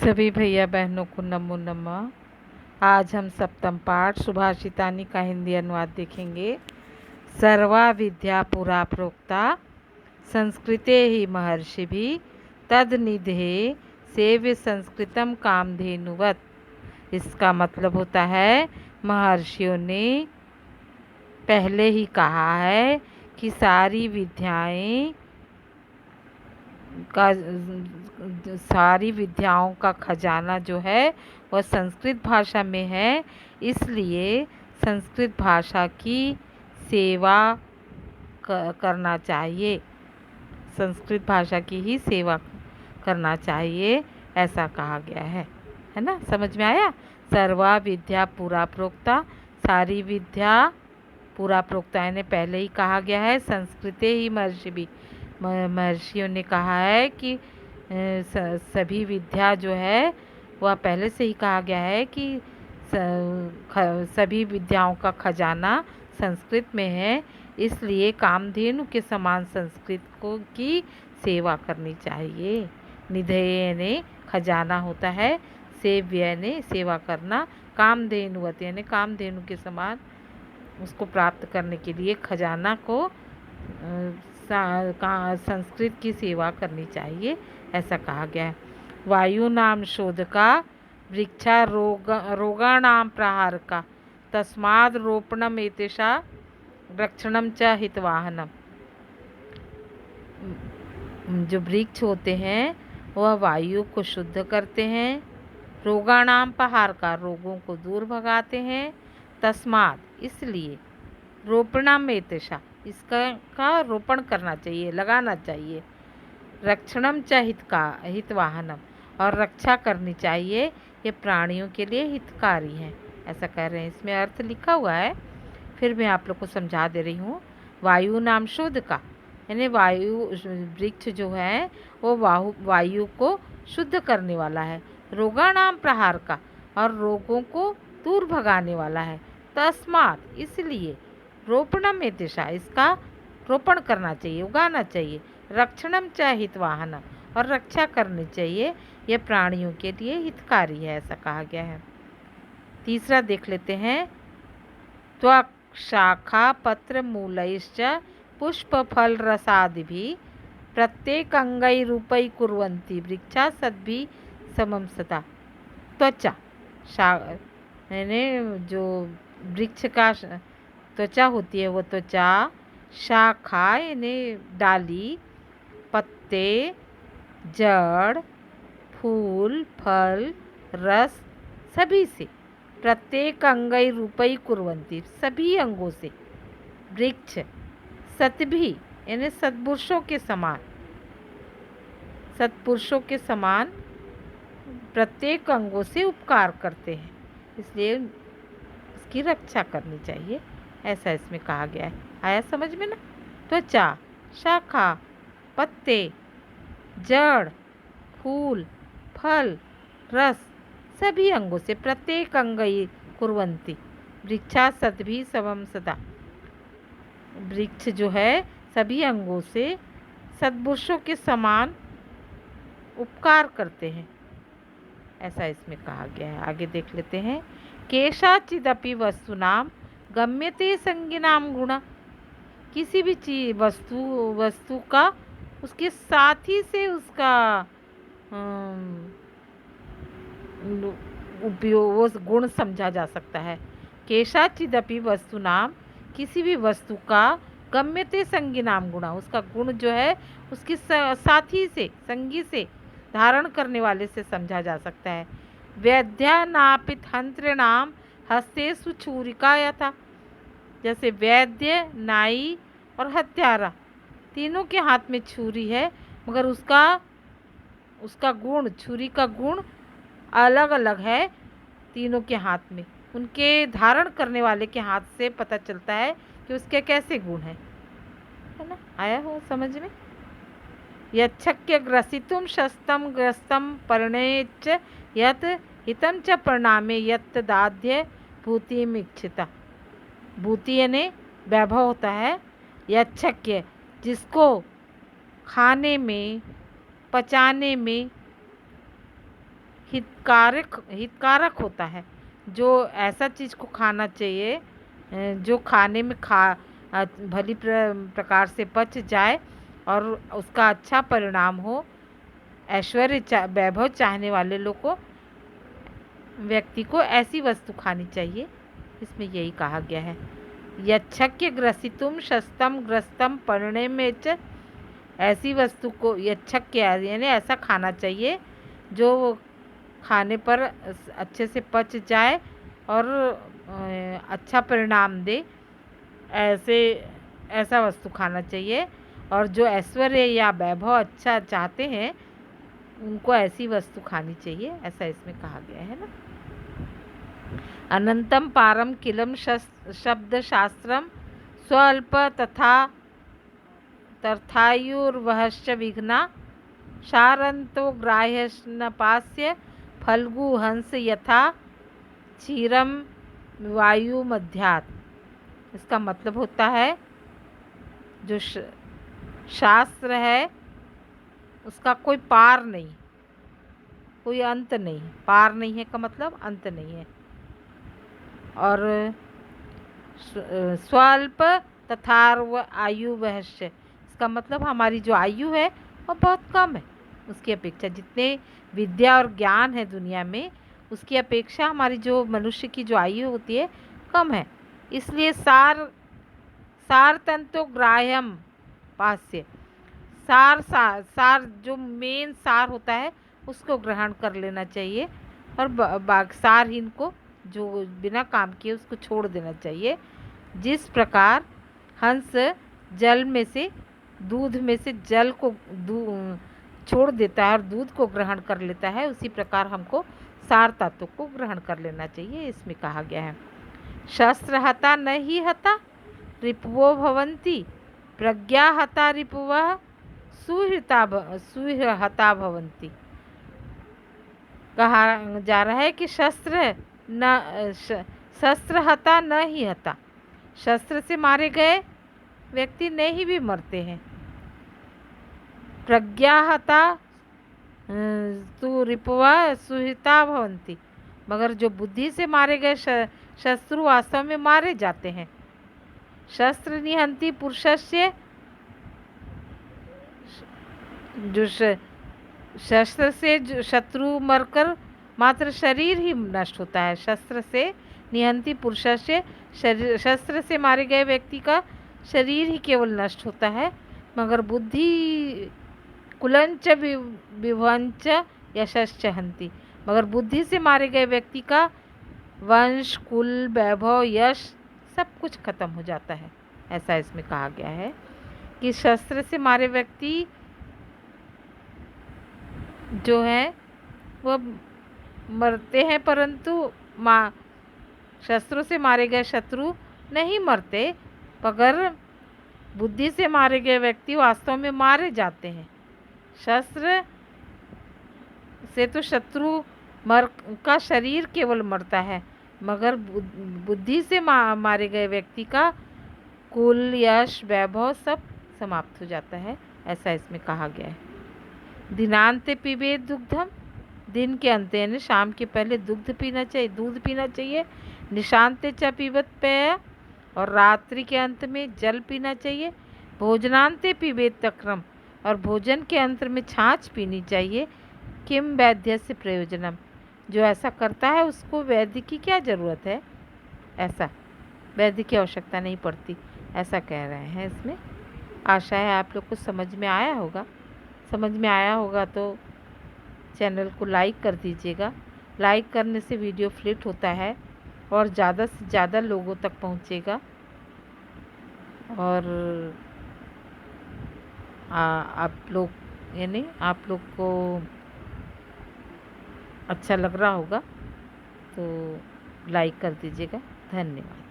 सभी भैया बहनों को नमो नमः। आज हम सप्तम पाठ सुभाषितानी का हिंदी अनुवाद देखेंगे। सर्वा विद्या पुरा प्रोक्ता संस्कृते ही महर्षिभिः तद्निधे सेव्य संस्कृतम कामधेनुवत्। इसका मतलब होता है, महर्षियों ने पहले ही कहा है कि सारी विद्याओं का खजाना जो है वह संस्कृत भाषा में है, इसलिए संस्कृत भाषा की सेवा करना चाहिए, संस्कृत भाषा की ही सेवा करना चाहिए, ऐसा कहा गया है ना। समझ में आया? सर्वा विद्या पुरा प्रोक्ता, सारी विद्या पूरा प्रोक्ता यानी पहले ही कहा गया है। संस्कृते ही महर्षियों ने कहा है कि सभी विद्या जो है वह पहले से ही कहा गया है कि सभी विद्याओं का खजाना संस्कृत में है, इसलिए कामधेनु के समान संस्कृत की सेवा करनी चाहिए। निधेय ने खजाना होता है, सेव्य ने सेवा करना, कामधेनुवत यानी कामधेनु के समान उसको प्राप्त करने के लिए खजाना को संस्कृत की सेवा करनी चाहिए, ऐसा कहा गया है। वायु नाम शोध का, वृक्षा रोगाणाम प्रहार का, तस्माद् रोपणम एतेषा रक्षणम च हितवाहनम। जो वृक्ष होते हैं वह वायु को शुद्ध करते हैं, रोगाणाम प्रहार का, रोगों को दूर भगाते हैं, तस्मात् इसलिए, रोपणम एतेषा इसका रोपण करना चाहिए, लगाना चाहिए, रक्षणम च हितवाहनम और रक्षा करनी चाहिए, ये प्राणियों के लिए हितकारी हैं, ऐसा कह रहे हैं। इसमें अर्थ लिखा हुआ है, फिर मैं आप लोग को समझा दे रही हूँ। वायु नाम शुद्ध का यानी वायु, वृक्ष जो है वो वायु को शुद्ध करने वाला है, रोगाणाम प्रहार का और रोगों को दूर भगाने वाला है, तस्मात् इसलिए, रोपणम में दिशा इसका रोपण करना चाहिए, उगाना चाहिए, रक्षणम च हितवाहनम और रक्षा करनी चाहिए, यह प्राणियों के लिए हितकारी है, ऐसा कहा गया है। तीसरा देख लेते हैं। त्वक् शाखा पत्र मूलैश्च पुष्प फल रसादिभिः प्रत्येक अंगै रूपै कुर्वन्ति वृक्षा सद्भिः समम सदा। त्वचा यानी जो वृक्ष का त्वचा होती है वो त्वचा, शाखा यानी डाली, पत्ते, जड़, फूल, फल, रस सभी से, प्रत्येक अंगै रूपै कुर्वन्ति सभी अंगों से, वृक्ष सद्भिः यानी सत्पुरुषों के समान प्रत्येक अंगों से उपकार करते हैं, इसलिए उसकी रक्षा करनी चाहिए, ऐसा इसमें कहा गया है। आया समझ में ना? त्वचा, शाखा, पत्ते, जड़, फूल, फल, रस सभी अंगों से, प्रत्येक अंगै कुर्वन्ति वृक्षा सद्भिः समम सदा। वृक्ष जो है सभी अंगों से सद्पुरुषों के समान उपकार करते हैं, ऐसा इसमें कहा गया है। आगे देख लेते हैं। केषाचिदपि वस्तुनाम गम्यते संज्ञिनाम गुणा, किसी भी चीज वस्तु का उसके साथी से उसका उपयोग, वो गुण समझा जा सकता है। केषाचिदपि वस्तुनाम किसी भी वस्तु का, गम्यते संज्ञिनाम गुणा उसका गुण जो है उसके साथी से, संगी से, धारण करने वाले से समझा जा सकता है। वैद्यानापित हंत्रिणाम हस्तेषु छुरिका यथा, जैसे वैद्य, नाई और हत्यारा तीनों के हाथ में छुरी है, मगर उसका गुण, छुरी का गुण अलग अलग है तीनों के हाथ में, उनके धारण करने वाले के हाथ से पता चलता है कि उसके कैसे गुण है ना। आया हो समझ में? यच्छक्य ग्रसितुम शस्तम ग्रस्तम परिणेच यत हितम च परिणामे यत दाध्य भूतिम इच्छिता। भूति यानी वैभव होता है, यच्छक्य जिसको खाने में, पचाने में हितकारक होता है। जो ऐसा चीज़ को खाना चाहिए जो खाने में भली प्रकार से पच जाए और उसका अच्छा परिणाम हो। वैभव चाहने वाले लोग को व्यक्ति को ऐसी वस्तु खानी चाहिए। इसमें यही कहा गया है। यच्छक्य ग्रसितुम शस्तम ग्रस्तम पर्णे में च, ऐसी वस्तु को यच्छक्य यानी ऐसा खाना चाहिए जो खाने पर अच्छे से पच जाए और अच्छा परिणाम दे, ऐसा वस्तु खाना चाहिए। और जो ऐश्वर्य या वैभव अच्छा चाहते हैं उनको ऐसी वस्तु खानी चाहिए, ऐसा इसमें कहा गया है ना। अनंतम पारम किलम शब्द शास्त्रम स्वल्प तथा तर्थायुर्वहश्च विघ्ना शारंतो ग्राह्यन्नपास्य फल्गु हंस यथा क्षीरम वायु मध्यात्। इसका मतलब होता है जो शास्त्र है उसका कोई पार नहीं, कोई अंत नहीं। पार नहीं है का मतलब अंत नहीं है। और स्वल्प तथार्व आयु वहश्य, इसका मतलब हमारी जो आयु है वो बहुत कम है उसकी अपेक्षा। जितने विद्या और ज्ञान है दुनिया में उसकी अपेक्षा हमारी जो मनुष्य की जो आयु होती है कम है। इसलिए सार तंतो ग्राह्यम पास्य, सार जो मेन सार होता है उसको ग्रहण कर लेना चाहिए और सारहीन को जो बिना काम किए उसको छोड़ देना चाहिए। जिस प्रकार हंस जल में से दूध में से जल को छोड़ देता है और दूध को ग्रहण कर लेता है, उसी प्रकार हमको सार तत्व को ग्रहण कर लेना चाहिए। इसमें कहा गया है शस्त्र हता न ही हता रिपुवो भवन्ति, प्रज्ञा हता रिपुवः सुहृता भवन्ति। कहा जा रहा है कि शस्त्र हता न ही हता, शस्त्र से मारे गए व्यक्ति नहीं भी मरते हैं। प्रज्ञा हता तु रिपुवा सुहृता भवन्ति, मगर जो बुद्धि से मारे गए शत्रु वास्तव में मारे जाते हैं। शस्त्र निहंति पुरुषस्य, जो शस्त्र से जो शत्रु मरकर मात्र शरीर ही नष्ट होता है। शस्त्र से निहंति पुरुषस्य, शस्त्र से मारे गए व्यक्ति का शरीर ही केवल नष्ट होता है, मगर बुद्धि कुलंच विभंच यशश्च हंति, मगर बुद्धि से मारे गए व्यक्ति का वंश कुल वैभव यश सब कुछ खत्म हो जाता है। ऐसा इसमें कहा गया है कि शस्त्र से मारे व्यक्ति जो है वो मरते हैं, परंतु शस्त्रों से मारे गए शत्रु नहीं मरते, मगर बुद्धि से मारे गए व्यक्ति वास्तव में मारे जाते हैं। शस्त्र से तो शत्रु का शरीर केवल मरता है, मगर बुद्धि से मारे गए व्यक्ति का कुल यश वैभव सब समाप्त हो जाता है। ऐसा इसमें कहा गया है। दिनांते पिबेत दुग्धम, दिन के अंत यानी शाम के पहले दूध पीना चाहिए। निशांते च पीबत पेय, और रात्रि के अंत में जल पीना चाहिए। भोजनांते पिबेत तक्रम, और भोजन के अंत में छाछ पीनी चाहिए। किम वैद्य से प्रयोजनम, जो ऐसा करता है उसको वैद्य की क्या ज़रूरत है, ऐसा वैद्य की आवश्यकता नहीं पड़ती, ऐसा कह रहे हैं इसमें। आशा है आप लोग को समझ में आया होगा। समझ में आया होगा तो चैनल को लाइक कर दीजिएगा। लाइक करने से वीडियो फ्लिट होता है और ज़्यादा से ज़्यादा लोगों तक पहुँचेगा। और आप लोग को अच्छा लग रहा होगा तो लाइक कर दीजिएगा। धन्यवाद।